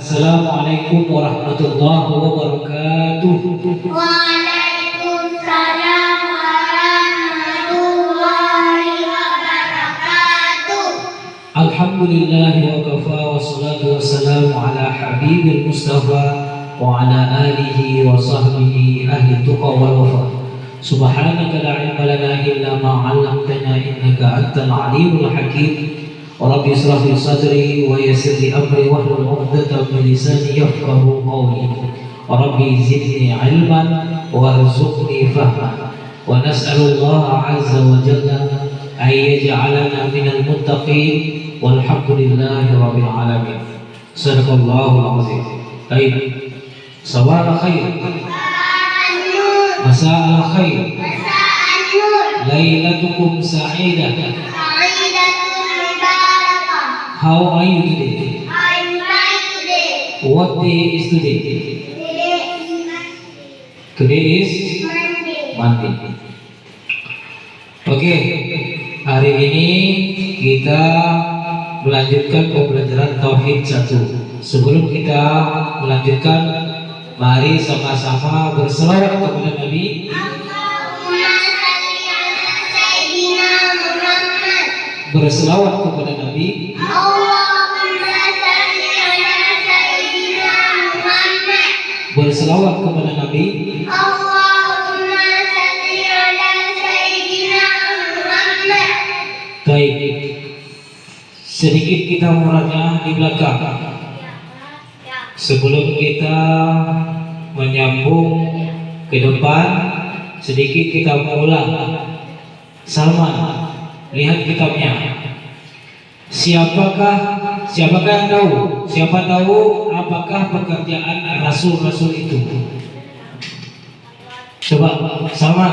Assalamualaikum warahmatullahi wabarakatuh. Waalaikumsalam warahmatullahi wabarakatuh. Alhamdulillah wa kafa wassalatu wassalamu ala habibil mustafa wa ala alihi wa sahbihi ahli tuqa wal wafa. Subhanaka la ilma lana illa ma 'allamtana innaka antal alimul hakim. Rabbi israh li sadri wa yassir li amri wahlul 'uqdatam min lisani yafqahu qawli. Rabbi zidni 'ilman warzuqni fahman. Wa nas'alullaha 'azza wa jalla ay yaj'alana minal muttaqin walhamdulillahi rabbil alamin. Sadaqallahul azim. Baik. Sabah khair. Masa khair. Lailatukum sa'idah. How are you today? I'm fine today. What day is today? Today is Monday. Oke, hari ini kita melanjutkan pembelajaran Tauhid 1. Sebelum kita melanjutkan, mari sama-sama berselawat kepada Nabi. Berselawat kepada Nabi. Berselawat kepada Nabi. Baik. Sedikit kita murajaah di belakang. Sebelum kita menyambung ke depan, sedikit kita mengulang. Salman, lihat kitabnya. Siapakah yang tahu? Siapa tahu apakah pekerjaan rasul-rasul itu? Coba Salman.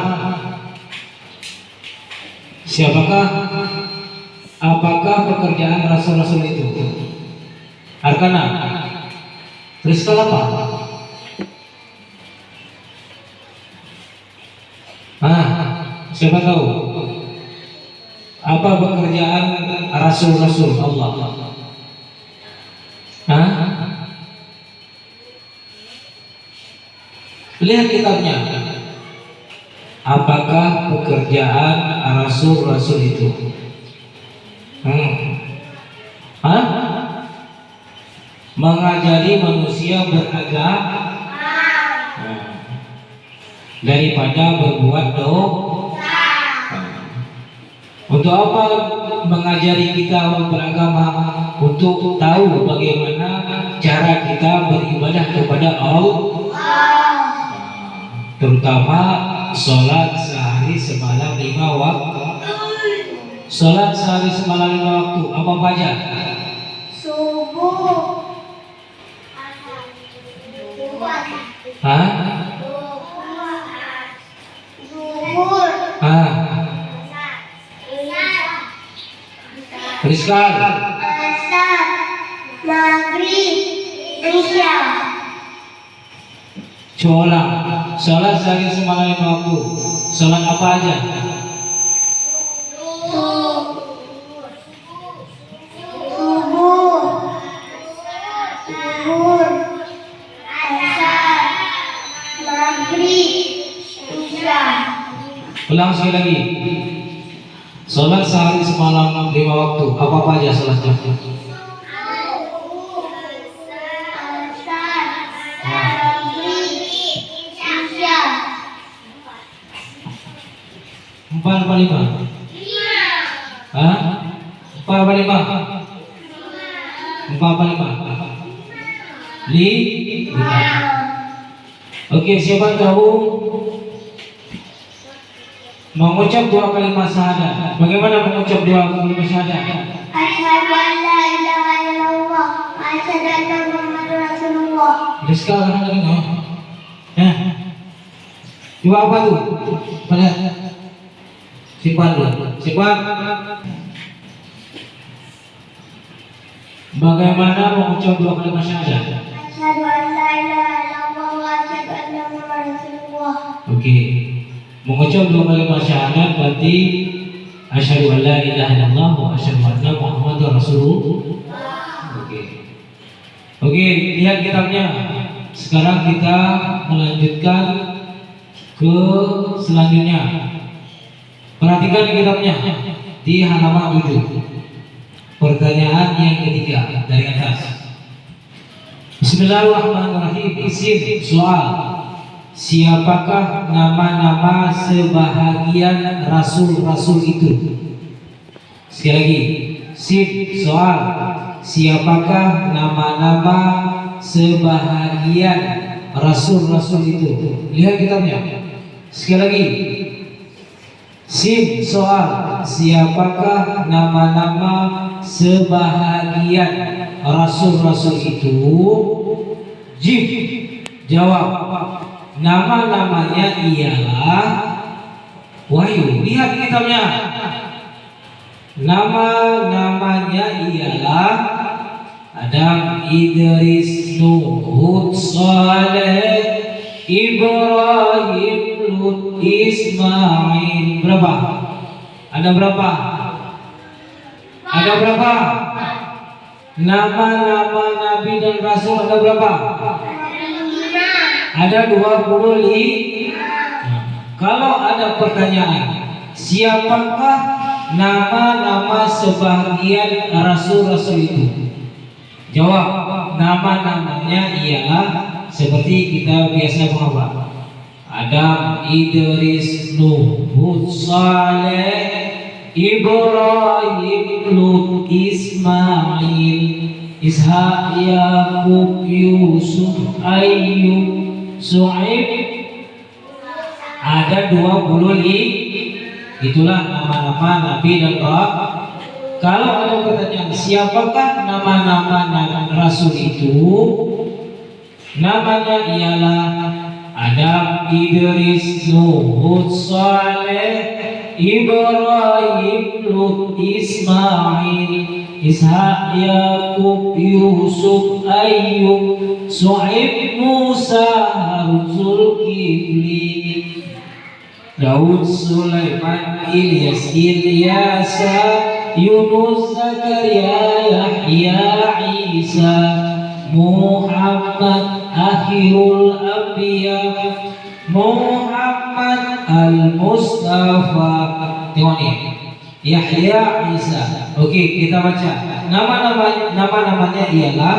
Apakah pekerjaan rasul-rasul itu? Arkana. Rizka apa? Siapa tahu? Apa pekerjaan rasul-rasul Allah? Lihat kitabnya. Apakah pekerjaan rasul-rasul itu? Mengajari manusia beragama daripada berbuat dosa. Untuk apa mengajari kita beragama? Untuk tahu bagaimana cara kita beribadah kepada Allah, terutama sholat sehari semalam 5 waktu. Sholat sehari semalam 5 waktu apa saja? Subuh. Zuhur. Rizkan. Asar. Maghrib. Isya. Sholat sehari semalam 5 waktu. Sholat apa aja? Subuh. Zuhur. Asar. Maghrib. Isya. Ulang sekali lagi. Sholat sehari semalam 5 waktu. Apa aja sholatnya? Empat apa 5? 4 apa 5? 4 apa 5? 5. Oke, siapa tahu mengucap 2 kalimat syahadat? Bagaimana mengucap 2 kalimat syahadat? Asyhadu an la ilaha illallah wa asyhadu anna Muhammadar Rasulullah. Sekarang lagi no? Dua apa tuh? Pada simpan dulu. Simpan. Bagaimana mengucap 2 kalimat syahadat? Asyhadu an la ilaha illallah wa asyhadu anna Muhammadar Rasulullah. Oke. Mengucap 2 kalimat syahadat berarti asyhadu an la ilaha illallah wa asyhadu anna Muhammadar Rasulullah. Oke. Oke, lihat kitabnya. Sekarang kita melanjutkan ke selanjutnya. Perhatikan kitabnya di halaman 7. Pertanyaan yang ketiga dari atas. Bismillahirrahmanirrahim. Isim soal. Siapakah nama-nama sebahagian rasul-rasul itu? Sekali lagi. Sim soal. Siapakah nama-nama sebahagian rasul-rasul itu? Lihat kitabnya. Sekali lagi. Sim soal. Siapakah nama-nama sebahagian rasul-rasul itu? Jim jawab. Nama-namanya ialah Wahyu. Lihat kitabnya. Nama-namanya ialah Adam, Idris, Nuh, Hud, Saleh, Ibrahim, Lut, Ismail. Berapa? Ada berapa? Ada berapa? Nama-nama nabi dan rasul ada berapa? Ada 25. Kalau ada pertanyaan, siapakah nama-nama sebahagian rasul-rasul itu? Jawab, nama-namanya ialah seperti kita biasa menghafal. Adam, Idris, Nuh, Hud, Saleh, Ibrahim, Lut, Ismail, Ishak, Yakub, Yusuf, Ayyub, Su'aib. Ada 25. Itulah nama-nama nabi dan rasul. Kalau ada pertanyaan siapakah nama-nama rasul itu, namanya ialah Adam, Idris, Nuh, Hud, Saleh, Ibrahim, Lut, Ismail, Ishak, Yakub, Yusuf, Ayyub, Su'aib, Musa, Harun, Zulkifli, Daud, Sulaiman, Ilyas, Ilyasa, Yunus, Zakaria, Yahya, Isa, Muhammad, akhirul anbiya, Muhammad al-Mustafa. Tengok ni, Yahya, Isa. Okey, kita baca. Nama-namanya ialah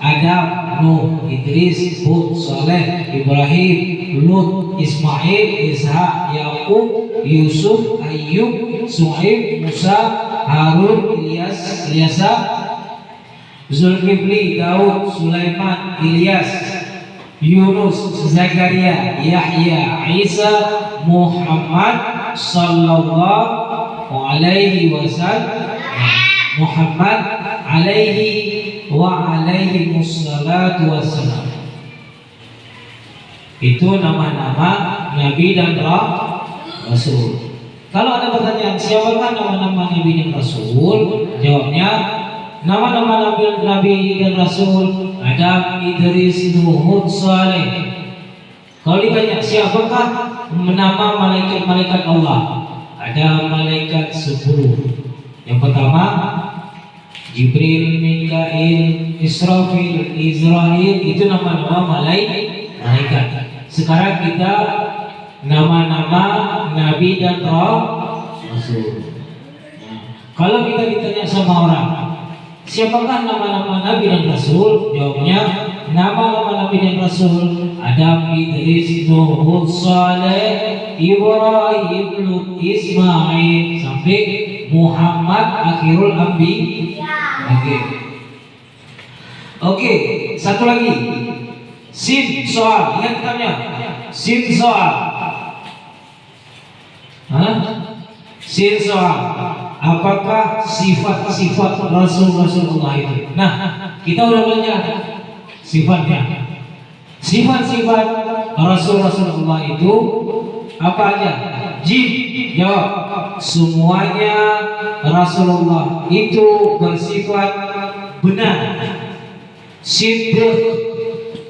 Adam, Nuh, Idris, Hud, Saleh, Ibrahim, Lut, Ismail, Ishak, Yakub, Yusuf, Ayyub, Su'aib, Musa, Harun, Ilyasa, Zulkifli, Daud, Sulaiman, Ilyas, Yunus, Zakaria, Yahya, Isa, Muhammad sallallahu alaihi wasallam, Muhammad alaihi wa alaihi wassalatu wassalam. Itu nama-nama nabi dan rasul. Kalau ada pertanyaan siapakah nama-nama nabi dan rasul, jawabnya nama-nama nabi dan rasul Adam, Idris, Nuh, Hud, Saleh. Kalau ditanya siapakah nama malaikat-malaikat Allah, ada malaikat 10. Yang pertama Jibril, Mikail, Israfil, Israel. Itu nama-nama malaikat. Sekarang kita nama-nama nabi dan rasul. Kalau kita ditanya sama orang, siapakah nama-nama nabi dan rasul? Jawabnya nama-nama nabi dan rasul Adam, Idris, Nuh, Hud, Saleh, Ibrahim, Lut, Ismail sampai Muhammad akhirul anbiya. Oke, satu lagi. Sim soal, lihat kitabnya. Sim soal. Sim soal. Apakah sifat-sifat Rasulullah itu? Nah, kita udah belajar sifatnya. Sifat-sifat Rasulullah itu apa aja? Jim jawab. Semuanya Rasulullah itu bersifat benar.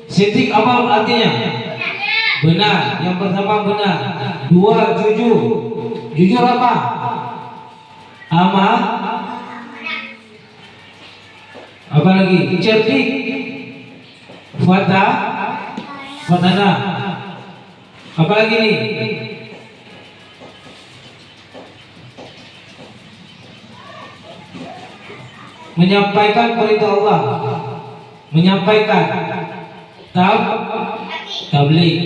Siddiq apa artinya? Benar. Yang pertama benar. Dua, jujur. Jujur apa? Apa lagi? Cerdik. Fatana. Apa lagi nih? Menyampaikan perintah Allah. Menyampaikan. Tabligh.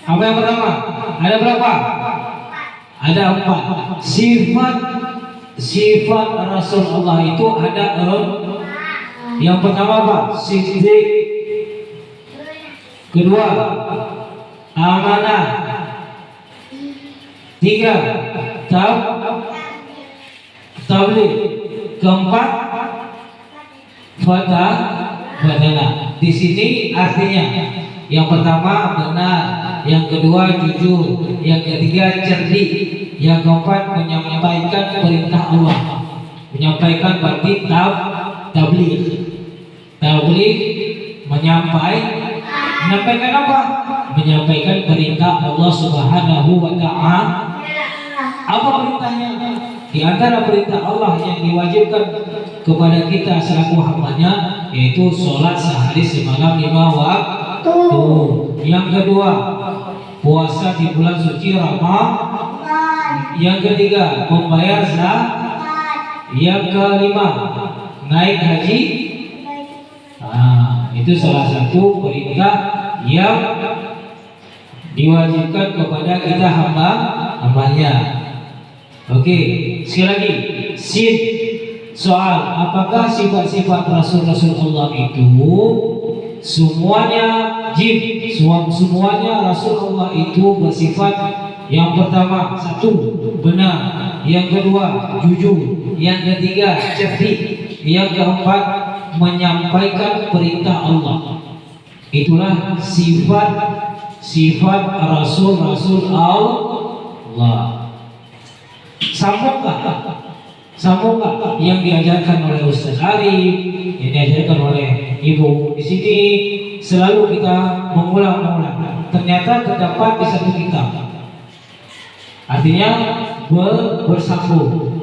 Apa yang pertama? Ada berapa? Ada 4. Sifat Rasul Allah itu ada 4. Yang pertama apa? Siddiq. Kedua, amanah. 3, tabligh. Keempat, fatana. Di sini artinya yang pertama benar, yang kedua jujur, yang ketiga cerdik, yang keempat menyampaikan perintah Allah. Menyampaikan berarti tabligh. Tabligh menyampaikan apa? Menyampaikan perintah Allah Subhanahu wa Ta'ala. Apa perintahnya? Di antara perintah Allah yang diwajibkan kepada kita selaku hambanya yaitu sholat sehari semalam 5 waktu. Yang kedua, puasa di bulan suci Ramadan. Yang ketiga, membayar zakat. Yang kelima, naik haji. Itu salah satu perintah yang diwajibkan kepada kita hambanya. Oke, sekali lagi, soal apakah sifat-sifat Rasul-Rasul Allah itu semuanya semuanya Rasul Allah itu bersifat yang pertama 1 benar, yang kedua jujur, yang ketiga cerdik, yang keempat menyampaikan perintah Allah. Itulah sifat Rasul-Rasul Allah. Sambungkah yang diajarkan oleh Ustaz Arif, yang diajarkan oleh Ibu di sini, selalu kita mengulang. Ternyata terdapat di satu kitab. Artinya bersambung.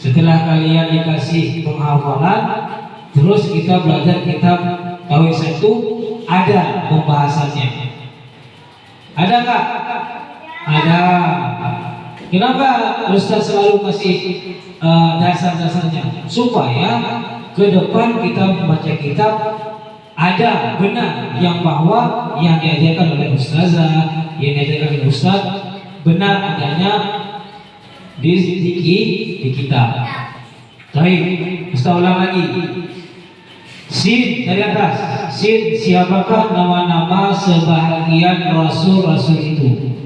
Setelah kalian dikasih penghafalan, terus kita belajar kitab Tauhid 1, ada pembahasannya. Ada nggak? Ada. Kenapa Ustaz selalu kasih dasar-dasarnya? Supaya ke depan kita membaca kitab ada benar yang bahwa yang diajarkan oleh Ustazah, yang diajarkan oleh Ustaz benar adanya di kitab. Baik, Ustaz ulang lagi. Dari atas. Siapakah nama-nama sebahagian Rasul-Rasul itu?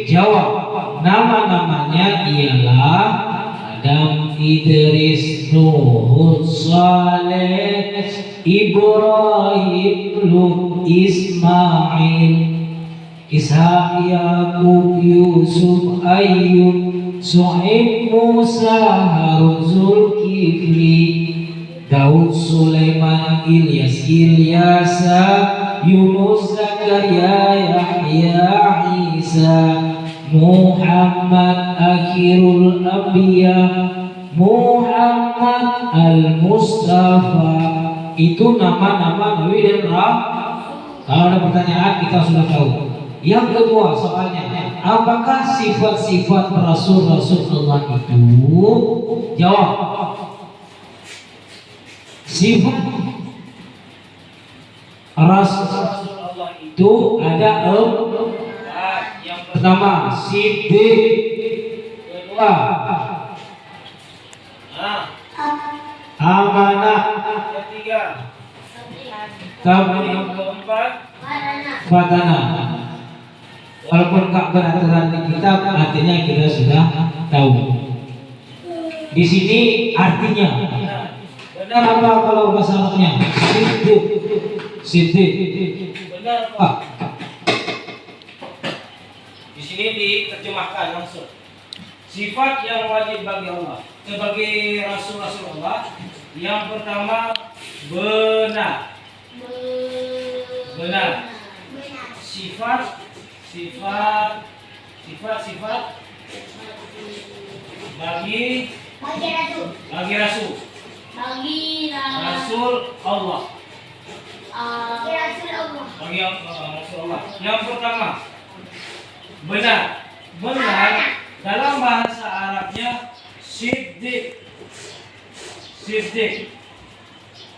Jawab. Nama-namanya ialah Adam, Idris, Nuh, Saleh, Ibrahim, Lut, Ismail, Ishaq, Yakub, Yusuf, Ayyub, Su'aib, Musa, Harun, Zulkifli, Daud, Sulaiman, Ilyas, Ilyasa, Yunus, Zakaria, Yahya, Isa, Muhammad, akhirul anbiya, Muhammad al-Mustafa. Itu nama-nama Nabi dan Rasul. Kalau ada pertanyaan kita sudah tahu. Yang kedua soalnya, apakah sifat-sifat Rasul-Rasul Allah itu? Jawab. Sifat Rasul Allah itu ada 4. Yang pertama siddiq, kedua amanah, ketiga tabligh, keempat fatana. Walaupun nggak beraturan di kitab, artinya kita sudah tahu. Di sini artinya benar apa kalau bahasa Arabnya? Siddiq. Benar Pak. Di sini diterjemahkan langsung. Sifat yang wajib bagi Allah sebagai Rasul-Rasul Allah. Yang pertama benar. Sifat bagi Rasul Allah. Rasulullah. Bagi Rasulullah. Yang pertama, benar. Benar dalam bahasa Arabnya siddiq. Siddiq.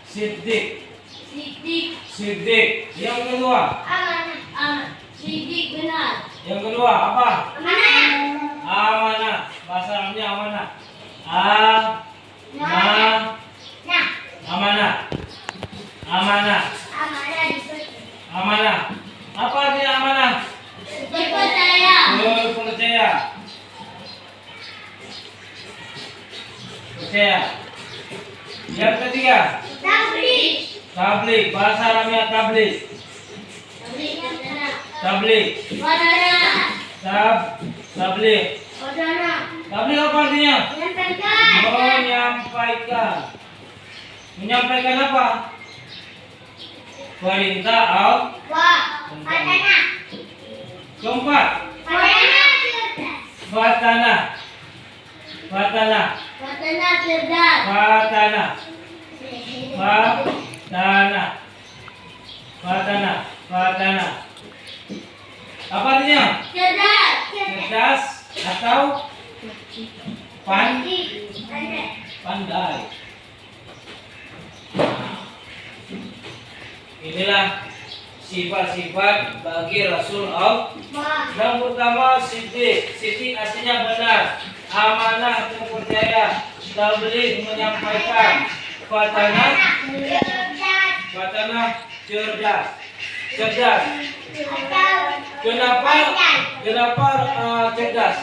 Siddiq. Sidik. Siddiq. Yang kedua. Amanah. Sidik benar. Yang kedua apa? Amanah. Amanah. Bahasa Arabnya amanah. Nah. Amanah. Amanah. Amanah disebut. Amanah. Apa artinya amanah? Dipercaya. Percaya. Percaya. Yang ketiga. Tabligh. Tabligh. Bahasa Arabnya tabligh. Tablighnya benar. Tabligh. Wadana. Tabligh. Wadana. Tabligh apa artinya? Menyampaikan. Menyampaikan. Menyampaikan apa? Perintah Allah. Wadana. Keempat. Wadana cerdas. Fatana. Fatana. Wadana cerdas. Fatana. Fatana. Fatana. Fatana. Apa artinya? Cerdas. Cerdas atau Pandai. pandai. Inilah sifat-sifat bagi Rasul Allah. Yang pertama siddiq. Siddiq artinya benar, amanah, terpercaya, tabligh, menyampaikan, fatana, cerdas. Cerdas. Kenapa cerdas?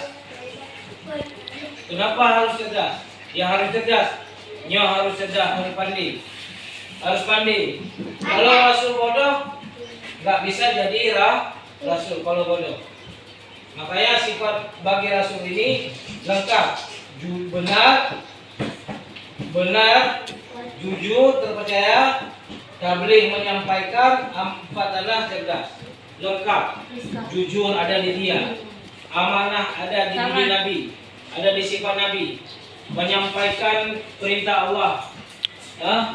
Kenapa harus cerdas? Ya harus cerdas. Ya harus cerdas, harus pandai. Harus pandai. Kalau Rasul bodoh, nggak bisa jadi Rasul kalau bodoh. Makanya sifat bagi Rasul ini lengkap. Benar, jujur, terpercaya, tabligh, menyampaikan, fatana, cerdas. Lengkap. Jujur ada di dia. Amanah ada di diri Nabi. Ada di sifat Nabi. Menyampaikan perintah Allah.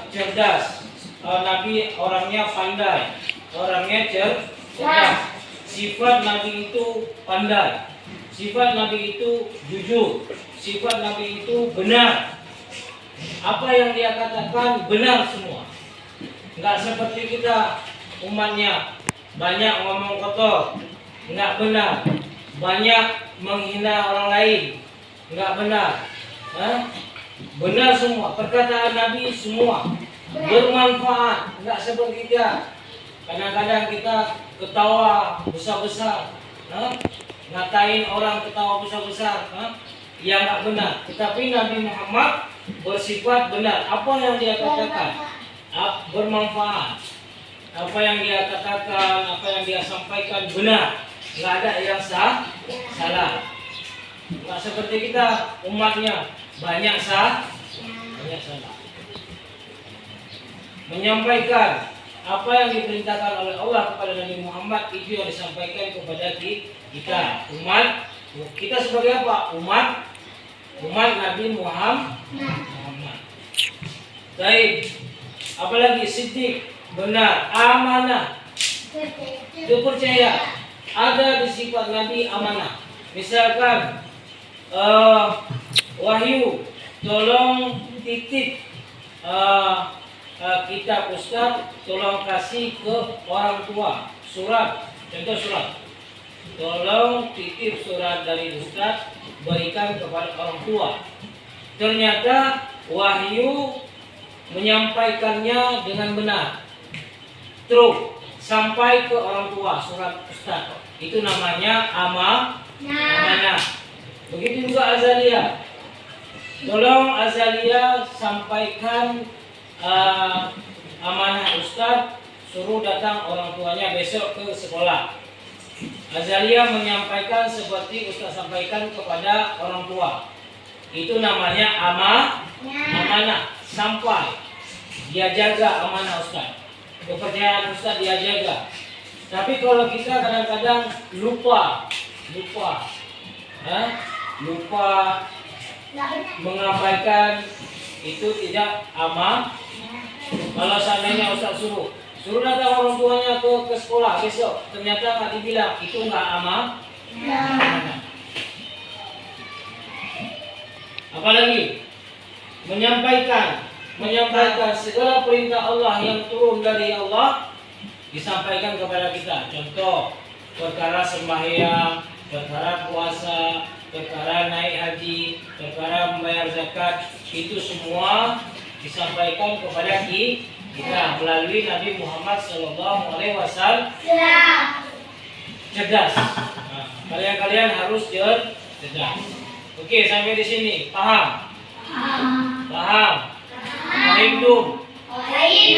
Cerdas. Nabi orangnya pandai. Orangnya cerdas. Sifat Nabi itu pandai. Sifat Nabi itu jujur. Sifat Nabi itu benar. Apa yang dia katakan benar semua. Enggak seperti kita umatnya banyak ngomong kotor, enggak benar. Banyak menghina orang lain, enggak benar. Benar semua. Perkataan Nabi semua bermanfaat, enggak seperti dia. Kadang-kadang kita ketawa besar-besar, ngatain orang ketawa besar-besar, yang enggak benar. Tetapi Nabi Muhammad bersifat benar. Apa yang dia katakan bermanfaat. Apa yang dia katakan, apa yang dia sampaikan benar. Enggak ada yang salah. Enggak seperti kita umatnya banyak salah. Menyampaikan apa yang diperintahkan oleh Allah kepada Nabi Muhammad itu yang disampaikan kepada kita umat. Kita sebagai apa? Umat Nabi Muhammad. Baik. Apalagi siddiq, benar, amanah, terpercaya. Ada di sifat Nabi amanah. Misalkan wahyu, tolong titip kitab ustaz, tolong kasih ke orang tua. Surat, contoh surat. Tolong titip surat dari ustaz, berikan kepada orang tua. Ternyata wahyu menyampaikannya dengan benar, true, sampai ke orang tua surat ustaz. Itu namanya amanah. Begitu juga Azalia. Tolong Azalia sampaikan amanah ustaz, suruh datang orang tuanya besok ke sekolah. Azalia menyampaikan seperti ustaz sampaikan kepada orang tua. Itu namanya amanah. Sampai dia jaga amanah ustaz, kepercayaan ustaz dia jaga. Tapi kalau kita kadang-kadang lupa mengabaikan, itu tidak aman. Kalau seandainya ustaz suruh Suruh datang orang tuanya ke sekolah besok, ternyata nggak dibilang, itu nggak amanah. Apalagi menyampaikan segala perintah Allah yang turun dari Allah disampaikan kepada kita. Contoh, perkara sembahyang, perkara puasa, perkara naik haji, perkara membayar zakat, itu semua disampaikan kepada kita melalui Nabi Muhammad SAW. Cerdas. Nah, kalian harus cerdas. Oke, sampai di sini paham? Paham? Fahim.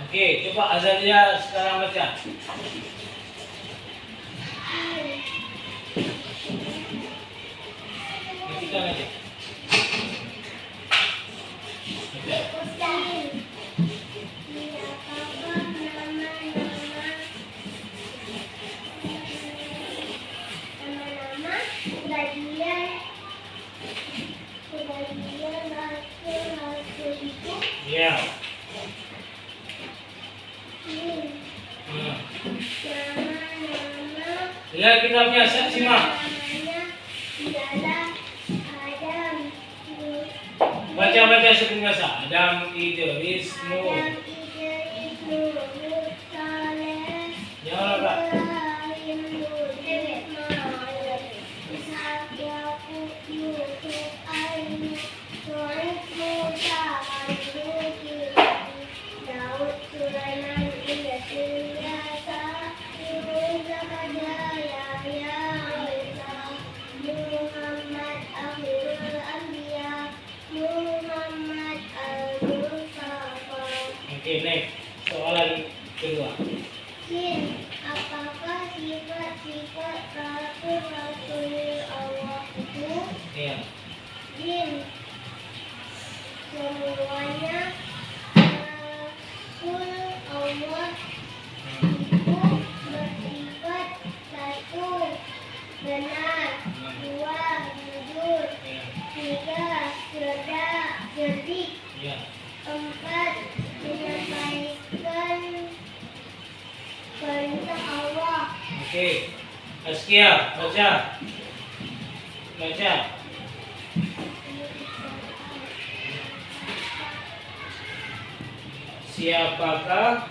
Oke, coba Azalia sekarang baca. Matikan aja. Ya. Lihat kitabnya, simak. Baca sebelum baca. Adam, Idris, Nuh. Jangan lupa. Oke, next. Soalan kedua. Apakah sifat-sifat Rasul Allah itu? Ya. Semuanya Rasul Allah itu bersifat satu, benar, dua, jujur, tiga, cerdik, empat, menyampaikan perintah Allah. Oke. Askia, baca. Siapakah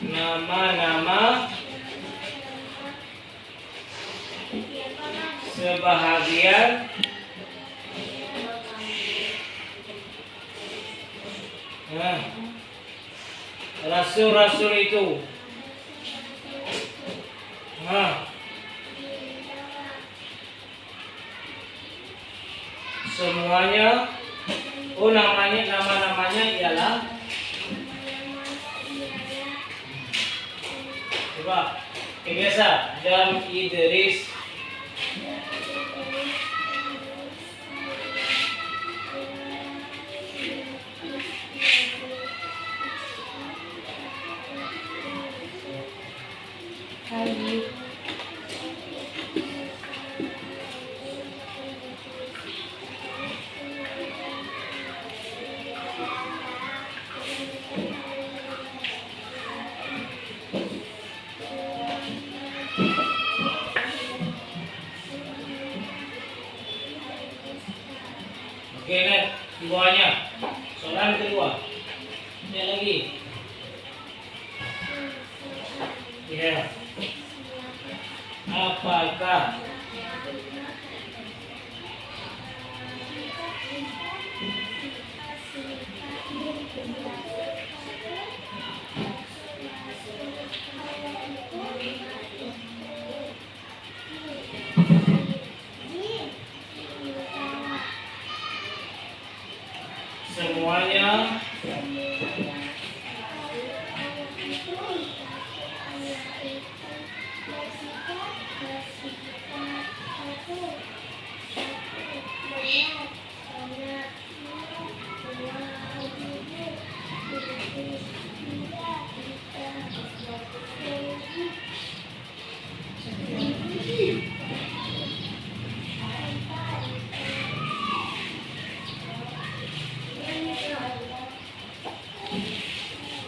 nama-nama sebahagian rasul-rasul itu? Semuanya. Oh, nama-namanya ialah. Coba. Biasa. Adam, Idris. Oke, net di bawahnya. Soalan kedua. Lihat lagi. Ya. Apakah semuanya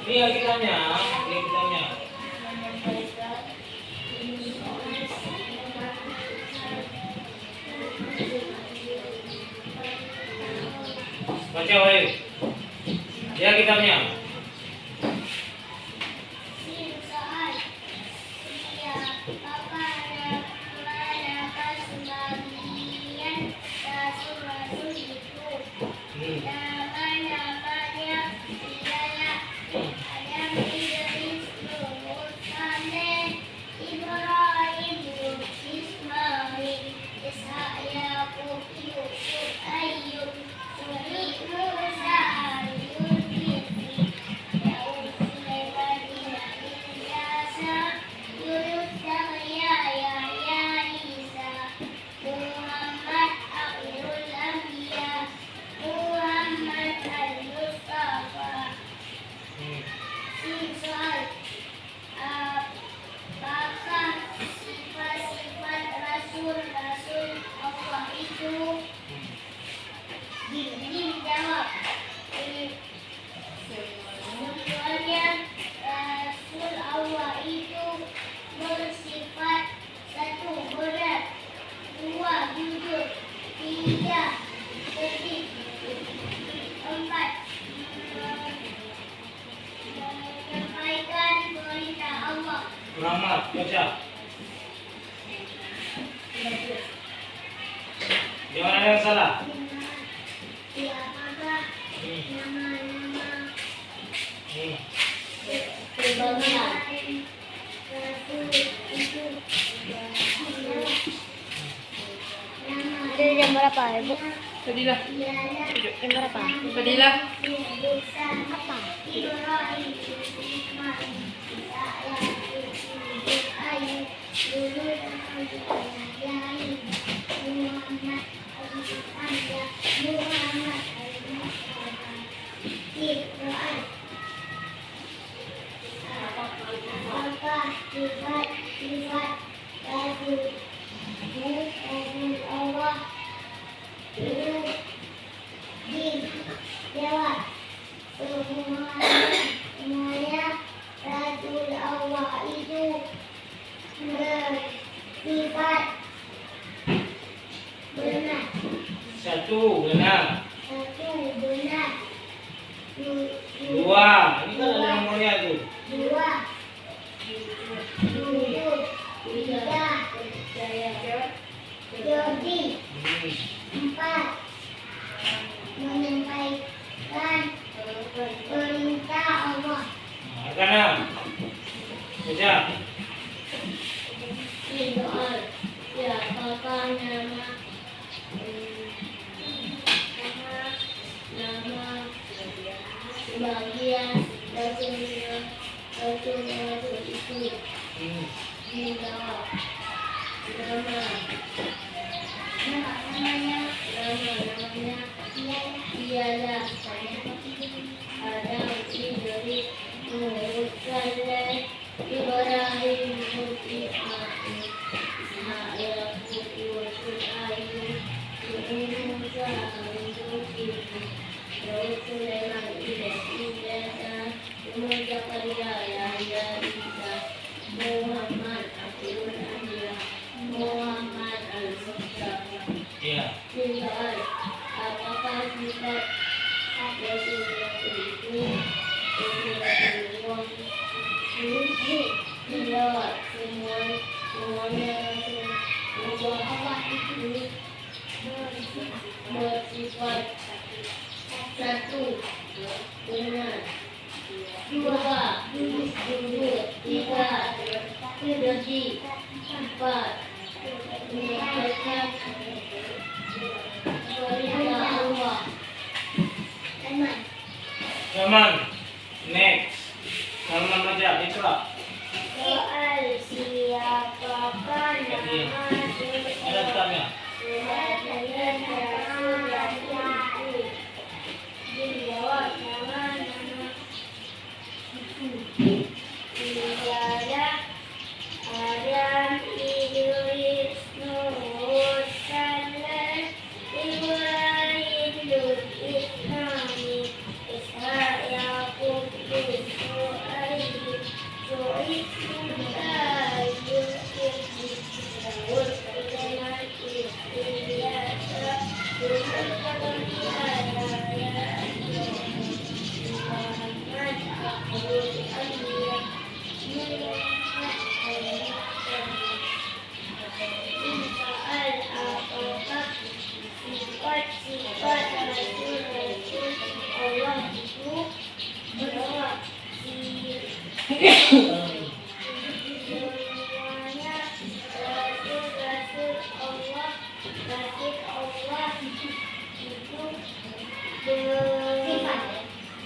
Ini yang kita tanya, ini yang kita tanya. Baca wahai. Ya kita tanya. Apakah sifat-sifat Rasul Allah itu? Dijawab. Semuanya Rasul Allah itu bersifat: 1. Berat, 2. Jujur, 3. Sedih, 4. Menyampaikan perintah Allah. Muhammad, baca. Jangan ada yang salah. Siapakah nama-nama Rasul itu? Dari jam berapa, Ibu? Fadilah. Ialah Jam berapa? Fadilah. apa? Ibrahim, Ismail, Ayub, Lut, Yahin, Muhammad, Al-Muhammad, Al-Mustafa. Quran. Apakah sifat Rasul Allah itu? Dijawab. Semuanya Rasul Allah itu bersifat benar. 1 benar. 1. Benar. 2. Ini kan ada nomornya tuh. 2. Jujur. 3. Jadi. 4. Menyampaikan perintah Allah. Karena baca. Siapakah nama sebagian Rasul itu? Dijawab. Namanya ialah Adam, Idris, Nuh, Saleh, Ibrahim, Ismail, Yaqub, Yusuf, Ayub, Musa, Zulkifli, Daud, Sulaiman, Ilyas, Umar, Zakaria, Yahya, Isa, Muhammad, Abdul Anbiya, Muhammad Al-Mustafa. Iya. Tinggal, apakah sifat Rasulullah itu? Dijawab. Semuanya Rasul Allah itu bersifat: 1. Benar, 2. Jujur, 3. Sedih, 4. Menyampaikan perintah Allah. Salman. Next. Salman baca. Ikra. Soal siapakah nama Ada tanya. sebagian Rasul itu? Dijawab. Nama-nama ialah Adam, Idris, Nuh, Saleh, Ibrahim, Lut, Ismail, Ishak, Yaqub, Yusuf,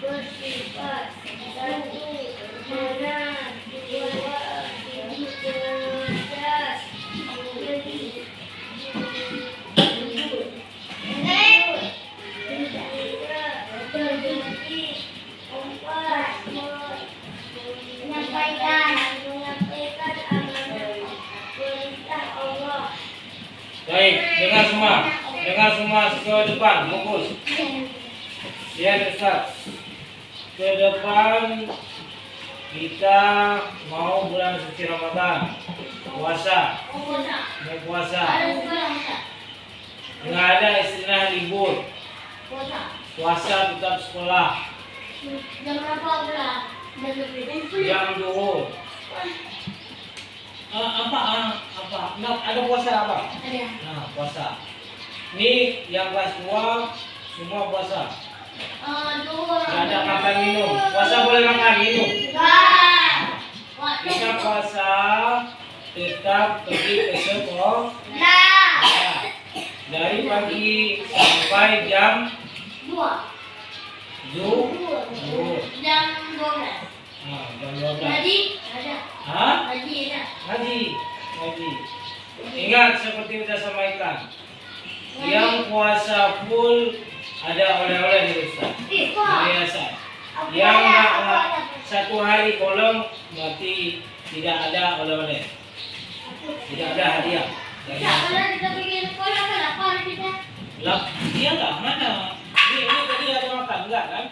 bersifat satu benar dua cerdas menyampaikan amanah perintah Allah. Baik, dengar semua ke depan, fokus. Lihat Ustaz. Ke depan kita mau bulan suci Ramadan, puasa, mau puasa. Nggak ada istilah libur, puasa tetap sekolah. Jam berapa pula? Jam zuhur. Apa? Nah, ada puasa apa? Ada. Nah, puasa. Ini yang kelas 2 semua puasa. Nggak ada makan minum. Puasa boleh makan minum. Kita puasa tetap pergi ke sekolah. Nah, dari pagi sampai jam zuhur. Jam 12. Nah, jam 12. Haji ada. Hah? Haji ada. Ngaji. Ingat seperti kita sampaikan. Yang puasa full ada oleh-oleh di Ustaz. Biasa. Yang nggak satu hari bolong berarti tidak ada oleh-oleh. Tidak ada hadiah. Kalau kita pergi sekolah kenapa kita? Lah, iyalah mana? Ini tadi ada makan enggak kan?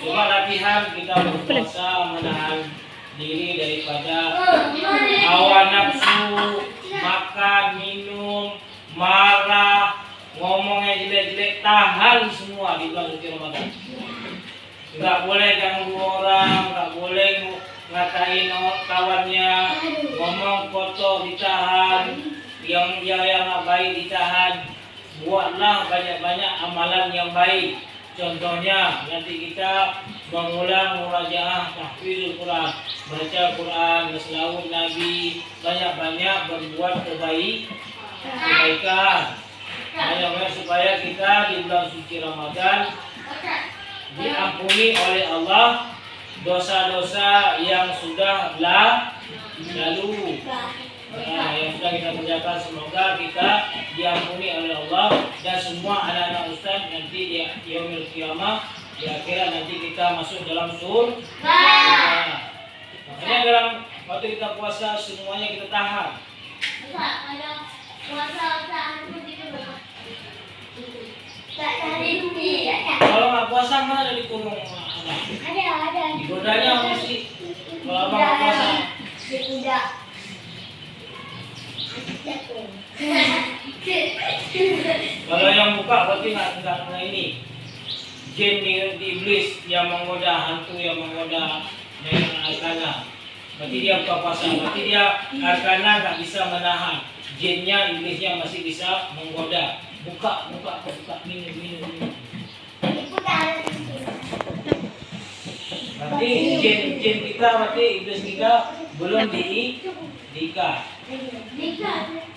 Cuma latihan kita berpuasa menahan diri daripada hawa nafsu, makan, minum, marah, ngomong yang jelek-jelek, tahan semua di bulan suci Ramadan. Enggak boleh ganggu orang, enggak boleh ngatain kawannya, ngomong kotor ditahan, yang nggak baik ditahan. Buatlah banyak-banyak amalan yang baik. Contohnya nanti kita mengulang murajaah tahfizul Quran, baca Quran, berselawat Nabi, banyak-banyak berbuat kebaikan. Banyak-banyak supaya kita di bulan suci Ramadan diampuni oleh Allah dosa-dosa yang sudah lalu. Nah, yang sudah kita kerjakan semoga kita diampuni oleh Allah dan semua anak-anak Ustaz nanti di yaumil qiyamah di akhirat nanti kita masuk dalam surga. Makanya dalam waktu kita puasa semuanya kita tahan. Kalau nggak puasa mana ada dikurung? Ada. Digodanya masih kalau abang nggak puasa. Tidak. Kalau yang buka berarti nggak ini jin di iblis yang menggoda, hantu yang menggoda arkana. Berarti dia buka puasa, berarti dia arkana nggak bisa menahan, jinnya iblisnya masih bisa menggoda. Buka minum. Berarti jin kita, berarti iblis kita belum diikat. Nikah.